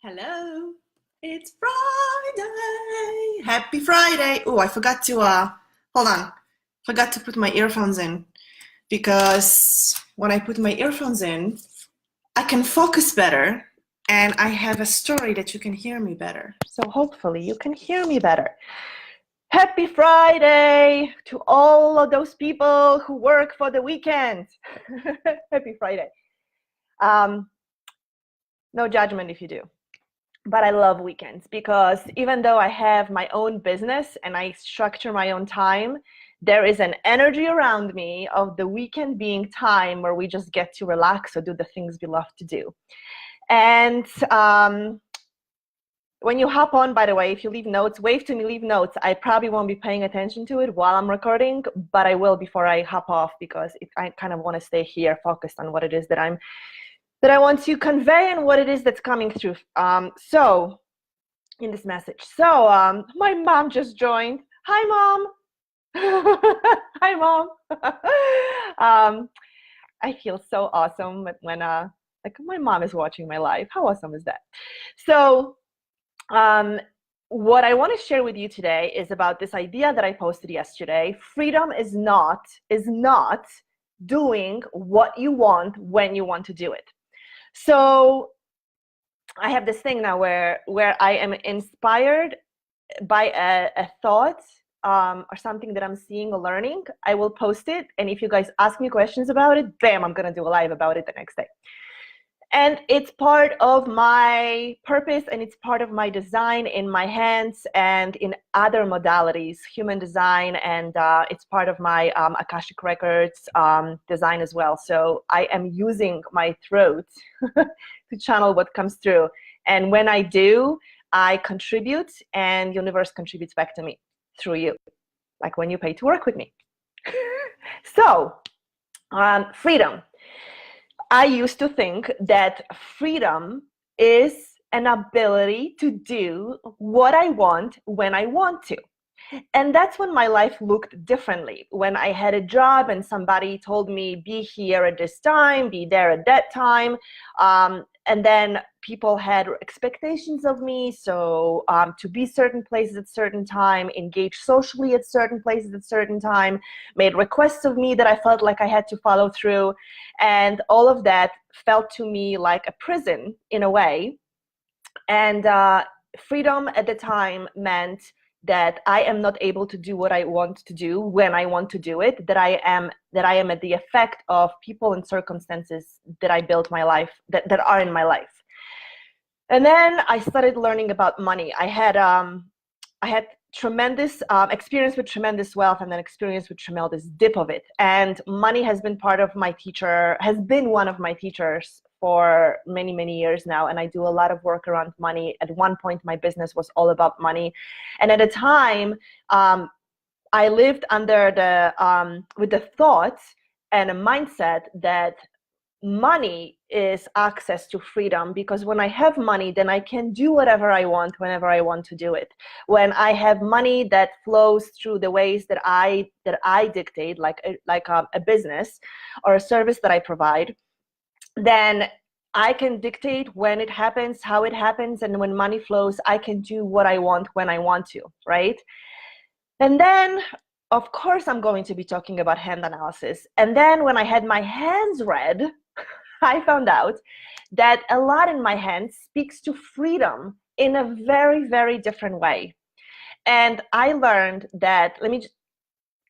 Hello, it's Friday. Happy Friday. Oh, I forgot to hold on. Forgot to put my earphones in because when I put my earphones in, I can focus better and I have a story that you can hear me better. So hopefully you can hear me better. Happy Friday to all of those people who work for the weekend. Happy Friday. No judgment if you do. But I love weekends because even though I have my own business and I structure my own time, there is an energy around me of the weekend being time where we just get to relax or do the things we love to do. And when you hop on, by the way, if you leave notes, wave to me, leave notes. I probably won't be paying attention to it while I'm recording, but I will before I hop off because I kind of want to stay here focused on what it is that I want to convey and what it is that's coming through. So in this message. So my mom just joined. Hi, Mom. Hi, Mom. I feel so awesome when like my mom is watching my live. How awesome is that? So what I want to share with you today is about this idea that I posted yesterday. Freedom is not doing what you want when you want to do it. So I have this thing now where I am inspired by a thought or something that I'm seeing or learning. I will post it, and if you guys ask me questions about it, bam, I'm gonna do a live about it the next day. And it's part of my purpose, and it's part of my design in my hands and in other modalities, human design, and it's part of my Akashic Records design as well. So I am using my throat to channel what comes through. And when I do, I contribute, and universe contributes back to me through you, like when you pay to work with me. So, freedom. I used to think that freedom is an ability to do what I want when I want to. And that's when my life looked differently. When I had a job and somebody told me, be here at this time, be there at that time. And then people had expectations of me. So to be certain places at certain time, engage socially at certain places at certain time, made requests of me that I felt like I had to follow through. And all of that felt to me like a prison in a way. And freedom at the time meant that I am not able to do what I want to do when I want to do it, that I am at the effect of people and circumstances that I built my life, that are in my life. And then I started learning about money. I had tremendous experience with tremendous wealth, and then experience with tremendous dip of it. And money has been one of my teachers for many, many years now. And I do a lot of work around money. At one point, my business was all about money. And at a time, I lived under with the thought and a mindset that money is access to freedom, because when I have money, then I can do whatever I want whenever I want to do it. When I have money that flows through the ways that I dictate, like a business or a service that I provide, then I can dictate when it happens, how it happens, and when money flows, I can do what I want when I want to, right? And then, of course, I'm going to be talking about hand analysis. And then when I had my hands read, I found out that a lot in my hands speaks to freedom in a very, very different way. And I learned that,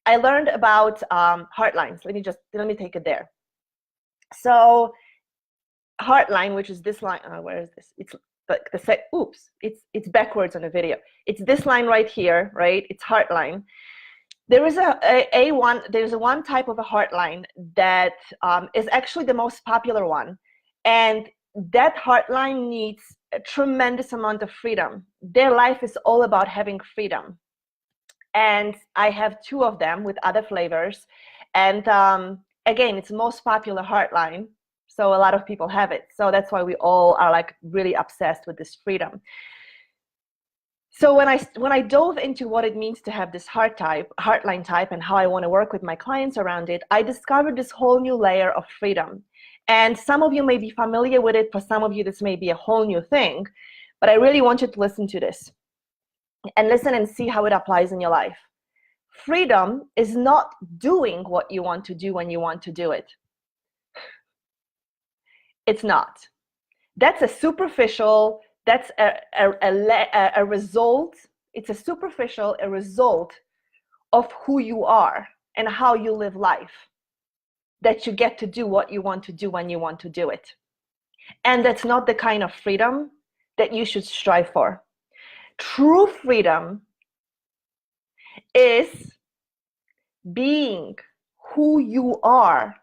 I learned about heart lines. Let me take it there. So heart line, which is this line, where is this? It's like it's backwards on the video. It's this line right here, right? It's heart line. There is there's one type of a heart line that is actually the most popular one. And that heart line needs a tremendous amount of freedom. Their life is all about having freedom. And I have two of them with other flavors. And again, it's the most popular heart line. So a lot of people have it. So that's why we all are like really obsessed with this freedom. So when I dove into what it means to have this heartline type, and how I want to work with my clients around it, I discovered this whole new layer of freedom. And some of you may be familiar with it. For some of you, this may be a whole new thing. But I really want you to listen to this and listen and see how it applies in your life. Freedom is not doing what you want to do when you want to do it. It's not. That's a superficial, that's a result. It's a superficial, a result of who you are and how you live life. That you get to do what you want to do when you want to do it. And that's not the kind of freedom that you should strive for. True freedom is being who you are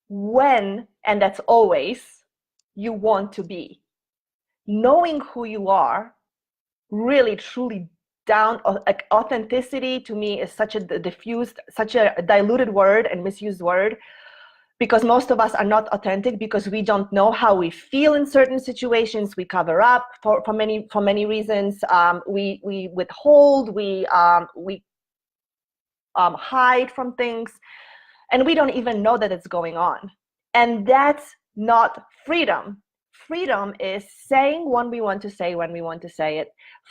when, and that's always, you want to be. Knowing who you are, really truly down, like authenticity to me is such a diffused, such a diluted word and misused word, because most of us are not authentic because we don't know how we feel in certain situations. We cover up for many reasons. We withhold, we hide from things, and we don't even know that it's going on. And that's not freedom. Freedom is saying what we want to say when we want to say it.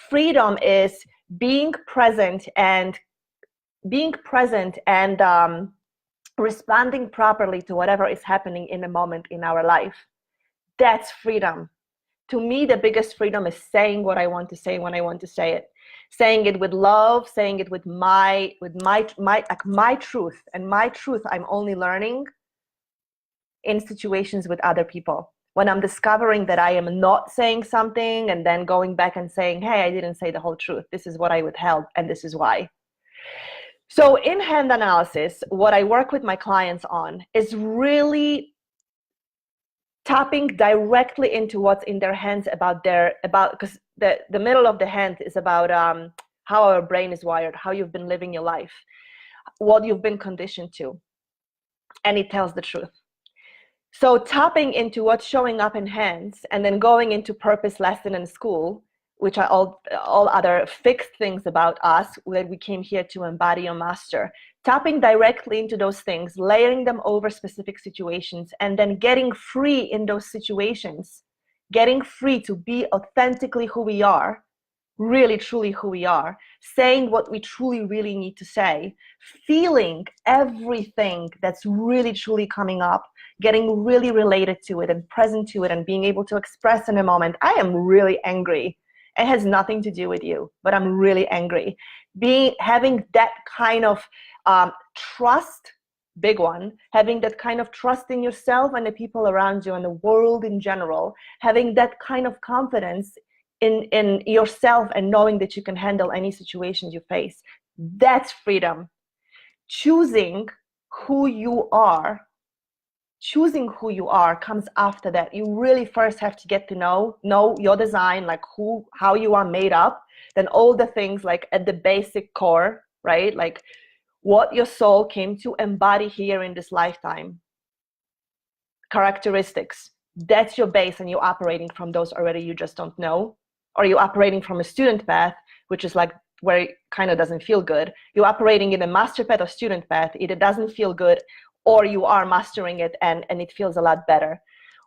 Freedom is being present and responding properly to whatever is happening in a moment in our life. That's freedom. To me, the biggest freedom is saying what I want to say when I want to say it. Saying it with love, saying it with my truth. And my truth I'm only learning in situations with other people. When I'm discovering that I am not saying something and then going back and saying, hey, I didn't say the whole truth. This is what I withheld and this is why. So in hand analysis, what I work with my clients on is really tapping directly into what's in their hands because the middle of the hand is about how our brain is wired, how you've been living your life, what you've been conditioned to, and it tells the truth. So tapping into what's showing up in hands and then going into purpose lesson in school, which are all other fixed things about us that we came here to embody or master. Tapping directly into those things, layering them over specific situations, and then getting free in those situations, getting free to be authentically who we are, really truly who we are, saying what we truly really need to say, feeling everything that's really truly coming up, getting really related to it and present to it, and being able to express in a moment, I am really angry. It has nothing to do with you, but I'm really angry. Having that kind of trust, big one, having that kind of trust in yourself and the people around you and the world in general, having that kind of confidence in yourself and knowing that you can handle any situations you face. That's freedom. Choosing who you are comes after that. You really first have to get to know your design, like how you are made up, then all the things like at the basic core, right? Like what your soul came to embody here in this lifetime. Characteristics. That's your base, and you're operating from those already. You just don't know. Or you're operating from a student path, which is like where it kind of doesn't feel good. You're operating in a master path or student path. Either doesn't feel good, or you are mastering it and it feels a lot better.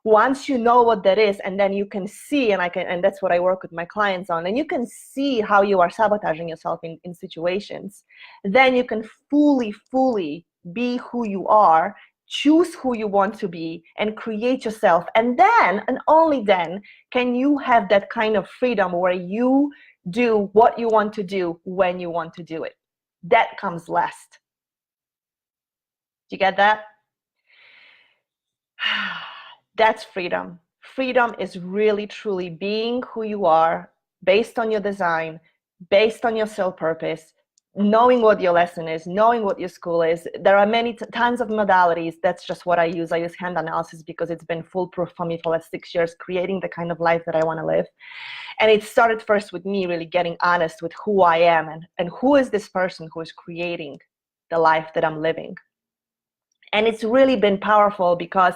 Once you know what that is, and then you can see, and that's what I work with my clients on, and you can see how you are sabotaging yourself in situations, then you can fully be who you are, choose who you want to be, and create yourself. And then, and only then, can you have that kind of freedom where you do what you want to do when you want to do it. That comes last. Do you get that? That's freedom. Freedom is really truly being who you are based on your design, based on your soul purpose, knowing what your lesson is, knowing what your school is. There are tons of modalities. That's just what I use. I use hand analysis because it's been foolproof for me for the last 6 years, creating the kind of life that I want to live. And it started first with me really getting honest with who I am and who is this person who is creating the life that I'm living. And it's really been powerful because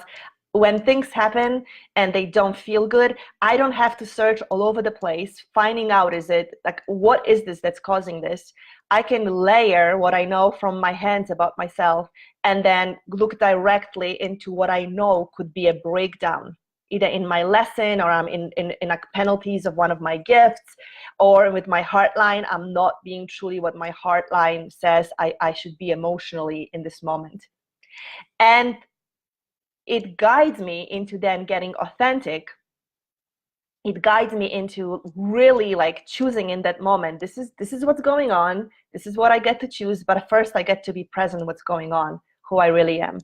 when things happen and they don't feel good, I don't have to search all over the place finding out, is it like, what is this that's causing this? I can layer what I know from my hands about myself and then look directly into what I know could be a breakdown, either in my lesson, or I'm in like penalties of one of my gifts, or with my heart line, I'm not being truly what my heart line says I should be emotionally in this moment. And it guides me into then getting authentic. It guides me into really like choosing in that moment, this is what's going on, this is what I get to choose, but first I get to be present what's going on, who I really am,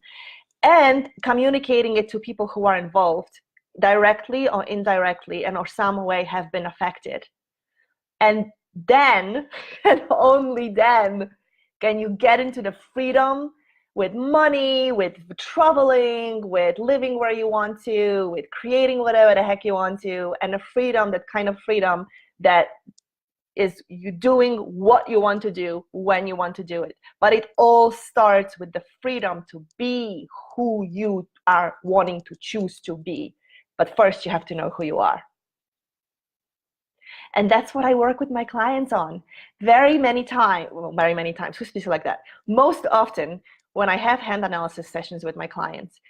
and communicating it to people who are involved directly or indirectly and or some way have been affected. And then and only then can you get into the freedom with money, with traveling, with living where you want to, with creating whatever the heck you want to, and the freedom, that kind of freedom that is you doing what you want to do when you want to do it. But it all starts with the freedom to be who you are wanting to choose to be. But first you have to know who you are. And that's what I work with my clients on. Very many times, who speaks like that? Most often, when I have hand analysis sessions with my clients,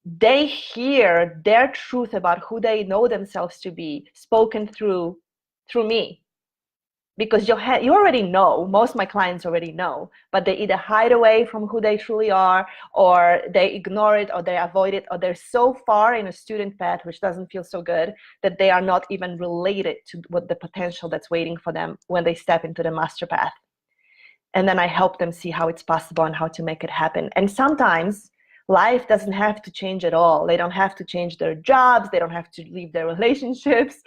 they hear their truth about who they know themselves to be spoken through me. Because you already know, most of my clients already know, but they either hide away from who they truly are, or they ignore it, or they avoid it, or they're so far in a student path, which doesn't feel so good, that they are not even related to what the potential that's waiting for them when they step into the master path. And then I help them see how it's possible and how to make it happen. And sometimes life doesn't have to change at all. They don't have to change their jobs. They don't have to leave their relationships.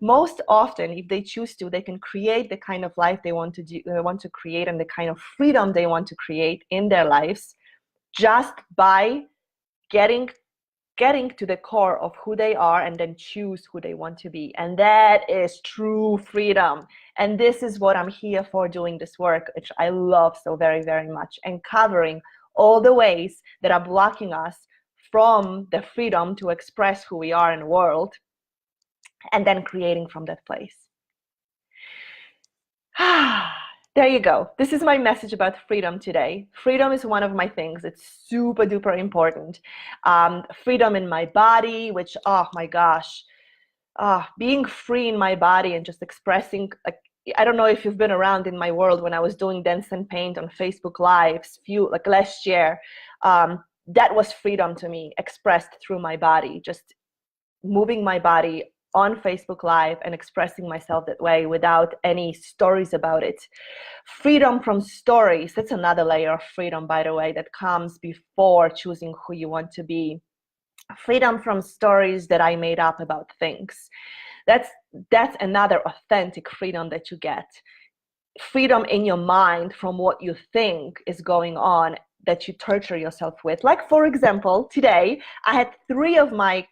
Most often, if they choose to, they can create the kind of life they want to create, and the kind of freedom they want to create in their lives, just by getting to the core of who they are and then choose who they want to be. And that is true freedom. And this is what I'm here for, doing this work, which I love so very, very much, and covering all the ways that are blocking us from the freedom to express who we are in the world, and then creating from that place. There you go. This is my message about freedom today. Freedom is one of my things. It's super duper important. Freedom in my body, which, oh my gosh, being free in my body and just expressing, like, I don't know if you've been around in my world when I was doing Dance and Paint on Facebook Lives like last year. That was freedom to me, expressed through my body, just moving my body on Facebook Live and expressing myself that way without any stories about it. Freedom from stories, that's another layer of freedom, by the way, that comes before choosing who you want to be. Freedom from stories that I made up about things. That's another authentic freedom that you get. Freedom in your mind from what you think is going on, that you torture yourself with. Like, for example, today I had 3 of my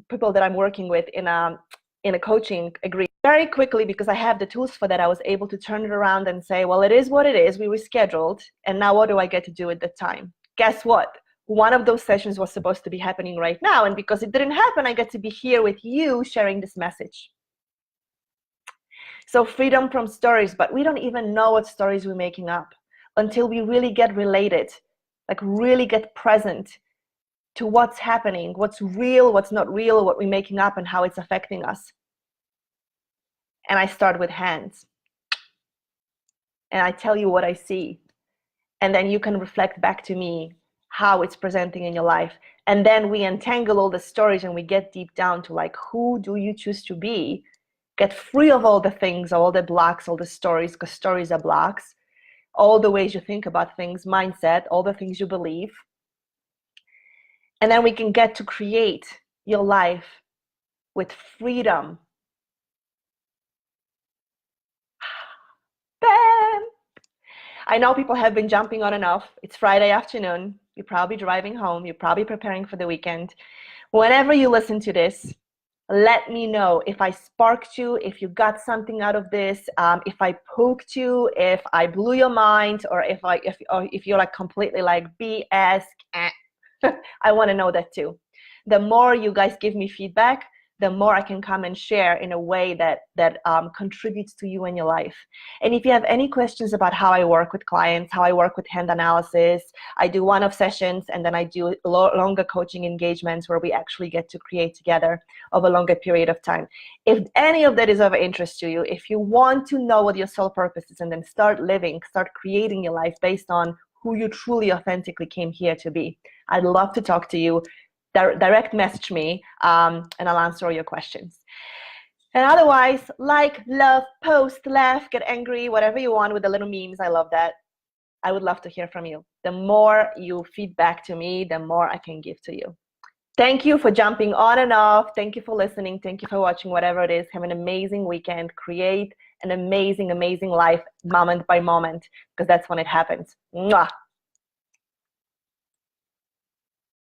people that I'm working with in a coaching agree very quickly, because I have the tools for that. I was able to turn it around and say, well, it is what it is. We rescheduled, and now what do I get to do at the time? Guess what? One of those sessions was supposed to be happening right now, and because it didn't happen, I get to be here with you sharing this message. So freedom from stories, but we don't even know what stories we're making up until we really get related, like really get present to what's happening, what's real, what's not real, what we're making up, and how it's affecting us. And I start with hands. And I tell you what I see. And then you can reflect back to me how it's presenting in your life. And then we untangle all the stories and we get deep down to, like, who do you choose to be? Get free of all the things, all the blocks, all the stories, because stories are blocks. All the ways you think about things, mindset, all the things you believe. And then we can get to create your life with freedom. Bam! I know people have been jumping on and off. It's Friday afternoon. You're probably driving home. You're probably preparing for the weekend. Whenever you listen to this, let me know if I sparked you, if you got something out of this, if I poked you, if I blew your mind, or if you're like completely like BS. I want to know that too. the more you guys give me feedback, the more I can come and share in a way that contributes to you and your life. And if you have any questions about how I work with clients, how I work with hand analysis, I do one-off sessions, and then I do longer coaching engagements where we actually get to create together over a longer period of time. If any of that is of interest to you, if you want to know what your soul purpose is and then start creating your life based on who you truly authentically came here to be, I'd love to talk to you. Direct message me, and I'll answer all your questions. And otherwise, like, love, post, laugh, get angry, whatever you want with the little memes. I love that. I would love to hear from you. The more you feedback to me, the more I can give to you. Thank you for jumping on and off. Thank you for listening. Thank you for watching, whatever it is. Have an amazing weekend. Create an amazing, amazing life moment by moment, because that's when it happens. Mwah.